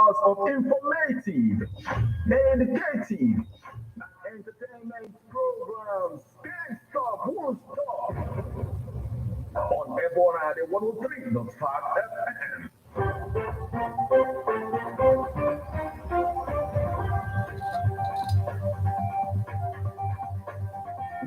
hours of informative, educative, entertainment programs. Can't stop, won't stop. On Ebona, the 103.5 FM.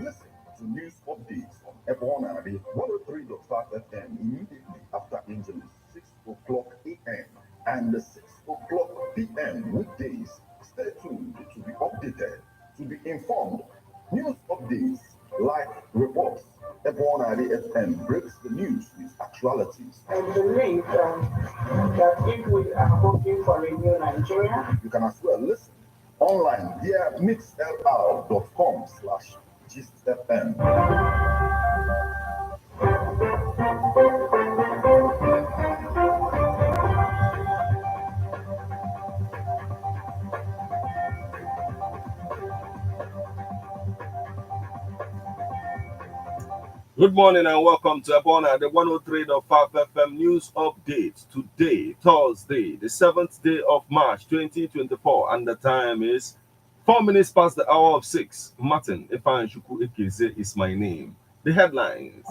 Listen to news updates on Ebona, the 103.5 FM immediately after Angeles, 6 o'clock a.m. and 6 o'clock p.m. weekdays. Stay tuned to be updated, to be informed. News updates, live reports. Ebona, the FM breaks the news with actualities. And believe that if we are hoping for a new Nigeria, You can as well listen online via mixlr.com/GistFM. Good morning and welcome to Ebona, the 103.5 FM news update. Today, Thursday, the 7th day of March 2024, and the time is 4 minutes past the hour of 6. Martin Ifanshuku Ekeze is my name. The headlines.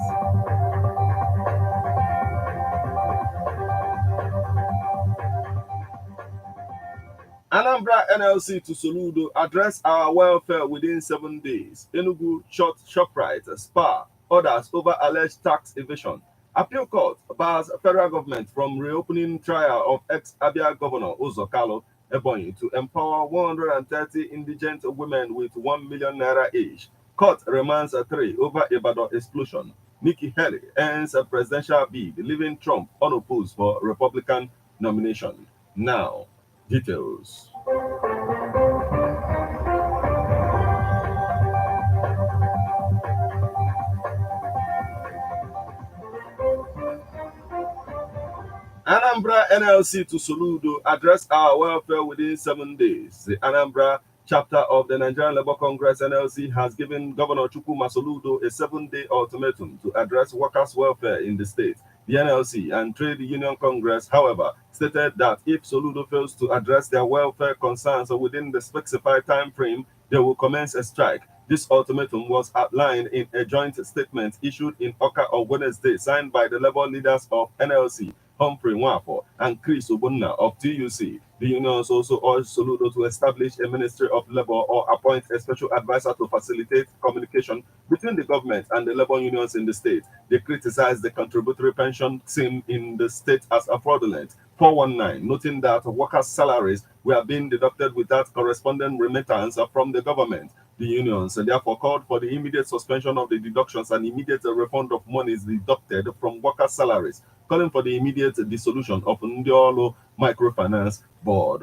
Anambra NLC to Soludo address our welfare within 7 days. Enugu short Shoprite, Spa, orders over alleged tax evasion. Appeal court bars federal government from reopening trial of ex-Abia Governor Orji Kalu to empower 130 indigent women with 1 million naira each. Court remands 3 over Ibadan explosion. Nikki Haley ends a presidential bid, leaving Trump unopposed for Republican nomination. Now, details. Anambra NLC to Soludo address our welfare within 7 days. The Anambra chapter of the Nigerian Labour Congress NLC has given Governor Chukwuma Soludo a 7-day ultimatum to address workers' welfare in the state. The NLC and Trade Union Congress, however, stated that if Soludo fails to address their welfare concerns within the specified time frame, they will commence a strike. This ultimatum was outlined in a joint statement issued in Oka on Wednesday, signed by the Labour leaders of NLC, Humphrey Nwafo, and Chris Obunna of TUC. The unions also urged Soludo to establish a Ministry of Labour or appoint a special advisor to facilitate communication between the government and the labour unions in the state. They criticized the contributory pension scheme in the state as a fraudulent 419, noting that workers' salaries were being deducted without corresponding remittance from the government. The unions therefore called for the immediate suspension of the deductions and immediate refund of monies deducted from workers' salaries, calling for the immediate dissolution of Ndiolo Microfinance Board.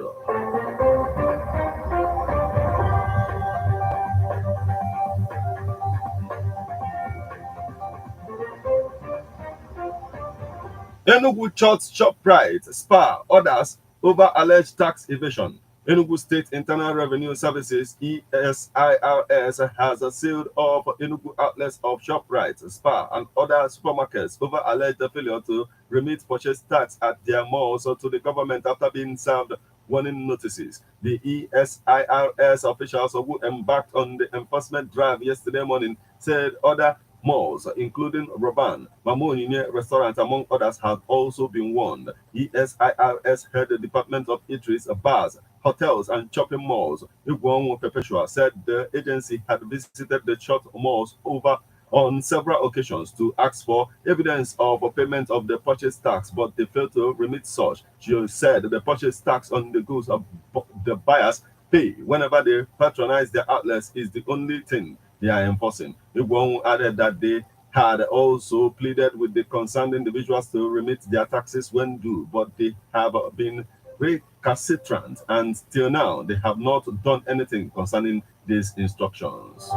Enugu Shoprite, Spa, orders over alleged tax evasion. Enugu State Internal Revenue Services (ESIRS) has sealed off Enugu outlets of Shoprite, Spa, and other supermarkets over alleged failure to remit purchase tax at their malls to the government after being served warning notices. The ESIRS officials who embarked on the enforcement drive yesterday morning said other malls, including Roban, Mamonine Restaurant, among others, have also been warned. ESIRS head the Department of Eateries, Bars, Hotels, and Shopping Malls. Igwon Perpetua said the agency had visited the shop malls on several occasions to ask for evidence of payment of the purchase tax, but they failed to remit such. She said the purchase tax on the goods of the buyers pay whenever they patronize their outlets is the only thing they are enforcing. Igwon added that they had also pleaded with the concerned individuals to remit their taxes when due, but they have been recalcitrant, and till now they have not done anything concerning these instructions.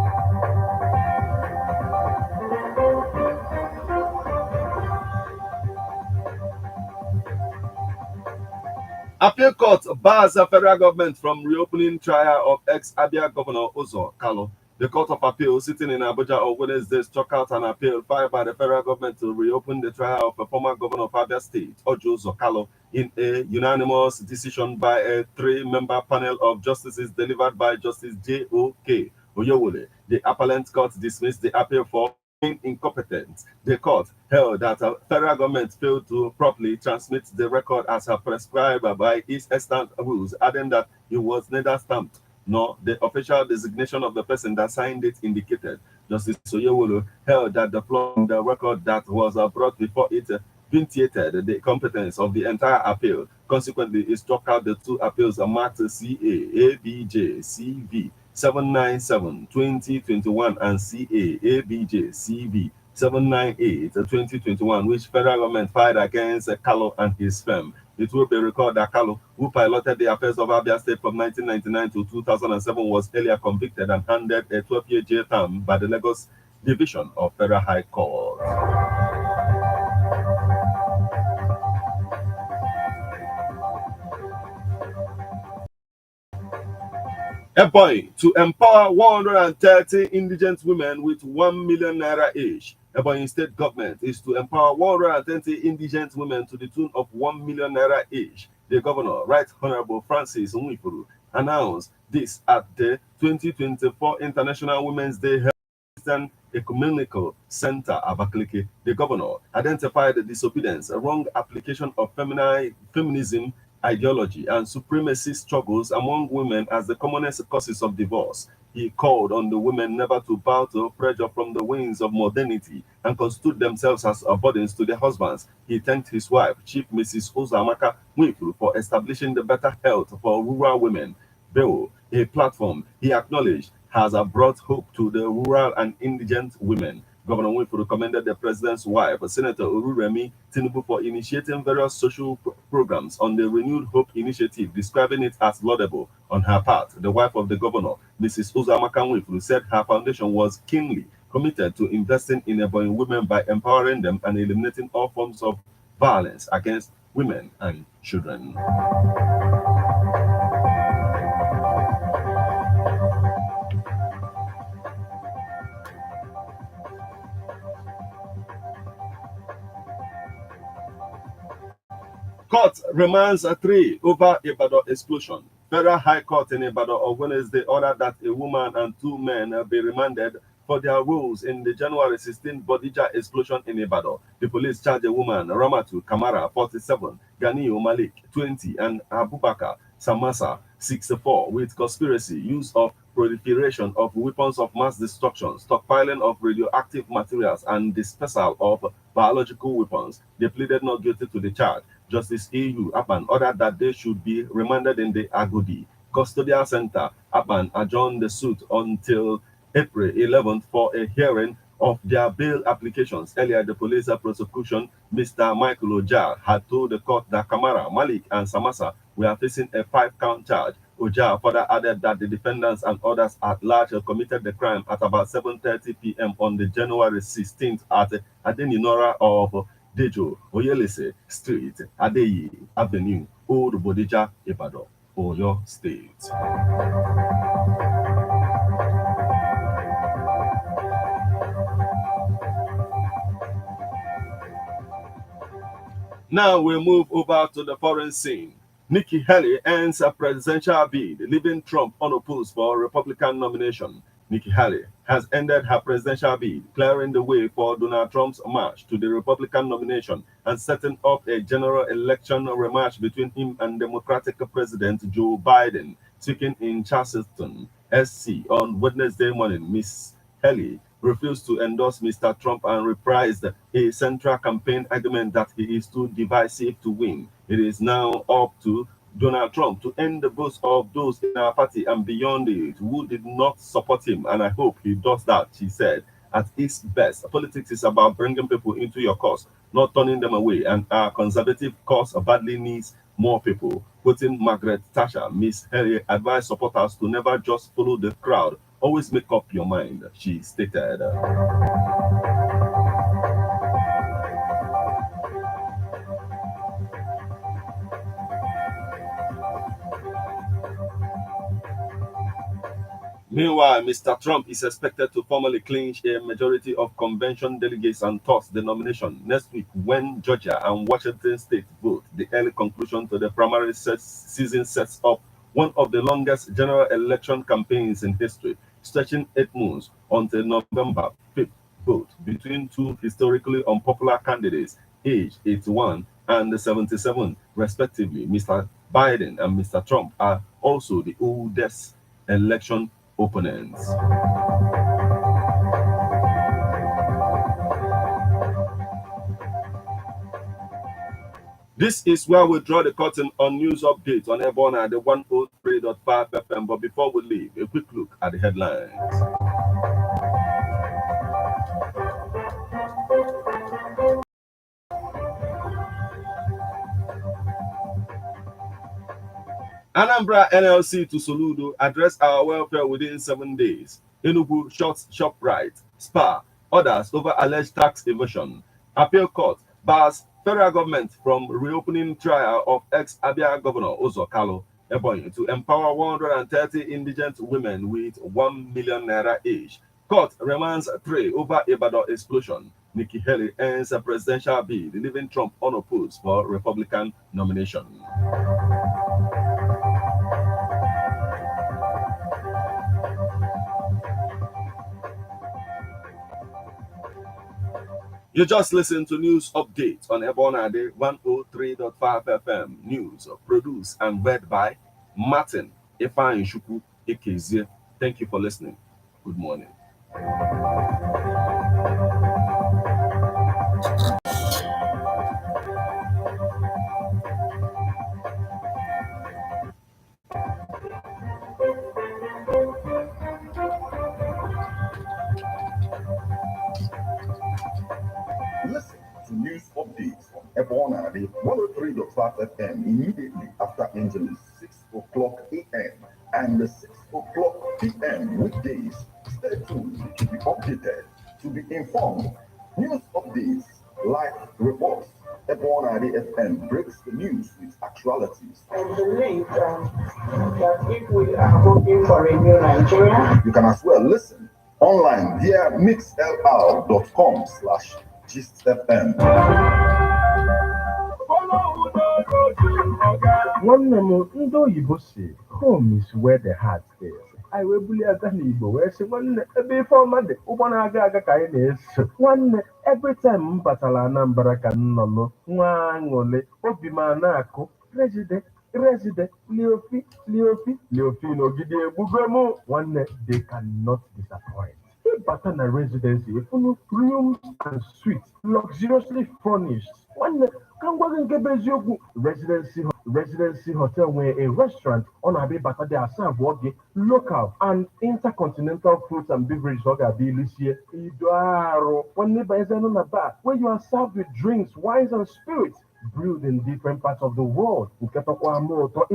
Appeal court bars the federal government from reopening trial of ex-Abia Governor Orji Kalu. The Court of Appeal sitting in Abuja on Wednesday struck out an appeal filed by the federal government to reopen the trial of a former governor of Abia State, Orji Kalu, in a unanimous decision by a three-member panel of justices delivered by Justice J.O.K. Oyewole. The appellant court dismissed the appeal for being incompetent. The court held that the federal government failed to properly transmit the record as prescribed by its extant rules, adding that it was neither stamped nor the official designation of the person that signed it indicated. Justice Oyewolo held that the flaw in the record that was brought before it vindicated the competence of the entire appeal. Consequently, it struck out the two appeals marked CA ABJ CV 797-2021 and CA ABJ CV 798-2021, which federal government filed against Kalu and his firm. It will be recalled that Kalu, who piloted the affairs of Abia State from 1999 to 2007, was earlier convicted and handed a 12-year jail term by the Lagos Division of Federal High Court. Ebonyi to empower 130 indigent women with 1 million naira each. Ebonyi state government is to empower 130 indigent women to the tune of 1 million naira each. The governor, Right Honorable Francis Nwifuru, announced this at the 2024 International Women's Day held Christian Ecumenical Center, Abakaliki. The governor identified the disobedience, wrong application of feminism ideology, and supremacy struggles among women as the commonest causes of divorce. He called on the women never to bow to pressure from the winds of modernity and constitute themselves as burdens to their husbands. He thanked his wife, Chief Mrs. Uzamaka Nwifuru, for establishing the better health for rural women. Bill, a platform he acknowledged has brought hope to the rural and indigent women. Governor Nwifuru commended the president's wife, Senator Ururemi Tinubu, for initiating various social programs on the Renewed Hope Initiative, describing it as laudable. On her part, the wife of the governor, Mrs. Uzamaka Nwifuru, said her foundation was keenly committed to investing in Ebonyi women by empowering them and eliminating all forms of violence against women and children. Court remands 3 over Ibadan explosion. Federal High Court in Ibadan on Wednesday ordered that a woman and 2 men be remanded for their roles in the January 16 Bodija explosion in Ibadan. The police charged a woman, Ramatu Kamara, 47, Ganiyu Malik, 20, and Abubakar Samasa, 64, with conspiracy, use of proliferation of weapons of mass destruction, stockpiling of radioactive materials, and dispersal of biological weapons. They pleaded not guilty to the charge. Justice EU Aban ordered that they should be remanded in the Agodi Custodial Center. Aban adjourned the suit until April 11th for a hearing of their bail applications. Earlier, the police prosecution, Mr. Michael Oja, had told the court that Kamara, Malik, and Samasa were facing a 5-count charge. Oja further added that the defendants and others at large committed the crime at about 7:30 p.m. on the January 16th at Adeninora of Dejo Oyelese Street, Adeyi Avenue, Old Bodija, Ibadan, Oyo State. Now we move over to the foreign scene. Nikki Haley ends a presidential bid, leaving Trump unopposed for a Republican nomination. Nikki Haley has ended her presidential bid, clearing the way for Donald Trump's march to the Republican nomination and setting up a general election rematch between him and Democratic President Joe Biden. Speaking in Charleston, SC, on Wednesday morning, Ms. Haley refused to endorse Mr. Trump and reprised a central campaign argument that he is too divisive to win. It is now up to Donald Trump to end the votes of those in our party and beyond it who did not support him, and I hope he does that, she said. At its best, politics is about bringing people into your cause, not turning them away, and our conservative cause badly needs more people. Quoting Margaret Thatcher, Ms. Haley advised supporters to never just follow the crowd, always make up your mind, she stated. Meanwhile, Mr. Trump is expected to formally clinch a majority of convention delegates and toss the nomination next week when Georgia and Washington state vote. The early conclusion to the primary season sets up one of the longest general election campaigns in history, stretching 8 months until November 5th vote between two historically unpopular candidates, aged 81 and 77, respectively. Mr. Biden and Mr. Trump are also the oldest election opponents. This is where we draw the curtain on news updates on Ebona at the 103.5 FM. But before we leave, a quick look at the headlines. Anambra NLC to Soludo address our welfare within 7 days. Enugu shuts ShopRite, Spa, others over alleged tax evasion. Appeal court bars federal government from reopening trial of ex-Abia Governor Orji Kalu to empower 130 indigent women with 1 million naira each. Court remands 3 over Ibadan explosion. Nikki Haley earns a presidential bid, leaving Trump unopposed for Republican nomination. You just listened to news updates on Ebonade 103.5 FM news, produced and read by Martin Ifeanyi Shuku Ekezie. Thank you for listening. Good morning. Listen to news updates on Ebonade 103.5 FM immediately after Angeles 6 o'clock a.m. and 6 o'clock p.m. weekdays. Stay tuned to be updated, to be informed. News updates, live reports. Ebonade FM breaks the news with actualities. And the link that if we are hoping for a new Nigeria, You can as well listen online via mixlr.com/gistfm. Nwanne m ndị oyibo si home is where the heart is. Anyị wee bulie aka n'Igbo wee sị nwanne ebe ife ọma dị ụgbọ na-aga aga ka anyị na-eso. Nwanne every time m batara Anambra ka m nọ nwa aṅụrị obi m na-akụ resident Leofi n'ogidi egbugo m. Nwanne they cannot disappoint. Ịbata na residency ifunu rooms and suites luxuriously furnished. Nwanne ka m gwa gị nke bụ eziokwu, residency hotel nwere a restaurant ọ na-abịa ịbata dị aserve gị local and intercontinental foods and beverages ọ ga-abịa ilisie ido arụ. Nwanne ịbanyezenụ na bar where you are served with drinks, wines and spirits brewed in different parts of the world. In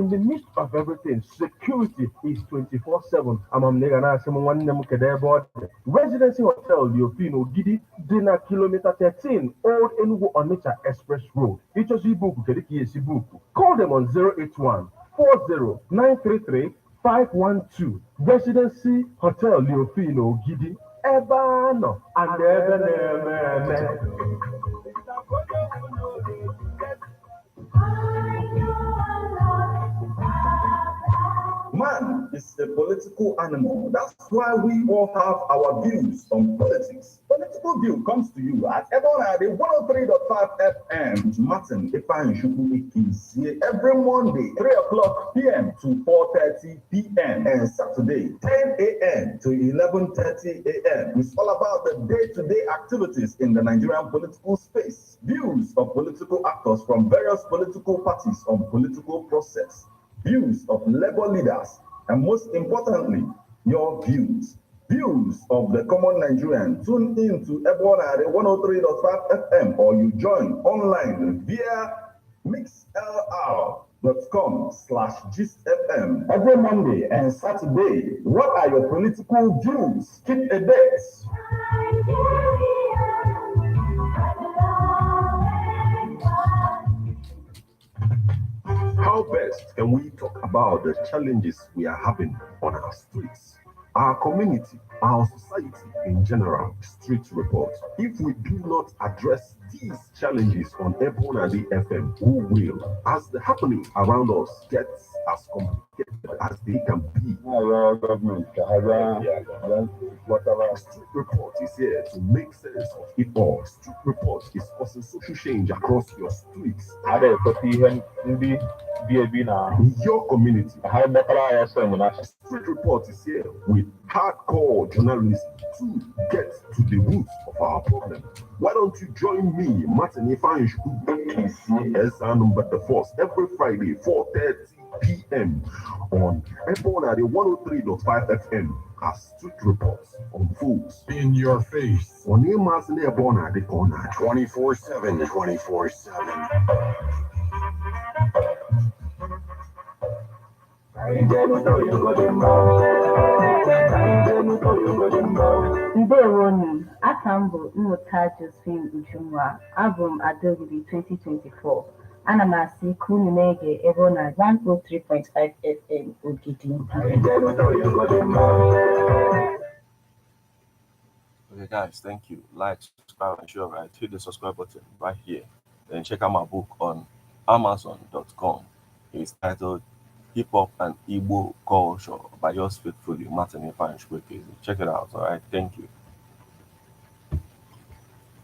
the midst of everything, security is 24/7. Residency Hotel Leofino Gidi, Dina Kilometer 13, Old Enugu Onitsha Express Road. Call them on 081 40 933 512. Residency Hotel Leofino Gidi, Ebano and Ebenemen. Man is a political animal. That's why we all have our views on politics. Political View comes to you at Ebonade 103.5 FM with Martin Ifeanyi Shuku Ekezie every Monday, 3 o'clock p.m. to 4:30 p.m. and Saturday, 10 a.m. to 11:30 a.m. It's all about the day-to-day activities in the Nigerian political space. Views of political actors from various political parties on political process. Views of labor leaders, and most importantly, your views. Views of the common Nigerian. Tune in to Ebonade 103.5 FM or you join online via mixlr.com/gistfm every Monday and Saturday. What are your political views? Keep a date. How best can we talk about the challenges we are having on our streets? our community, our society in general. Street report. If we do not address these challenges on Ebon and the FM, who will? As the happening around us gets as complicated as they can be. Street report is here to make sense of it all. Street report is causing social change across your streets. In your community. Street report is here with hardcore journalism to get to the roots of our problem. Why don't you join me, Martin Ifanshku, EFCC number the first every Friday, 4:30 p.m. on Ebonade 103.5 FM as Street Reports on Foods. In your face. On Emas in Ebonade corner 24/7, 24/7. Ndewonu, Akambo Mmụta Josephine Ujunwa, album Adogidi 2024. Ana m asị ka unu na-ege ebe ọ na 103.5 FM Ogidi. Okay, guys, thank you. Like, subscribe, and share. Right, hit the subscribe button right here. Then check out my book on Amazon.com. It's titled Hip Hop and Igbo Culture by yours faithfully, Martin Ifanshku. Check it out. All right, thank you.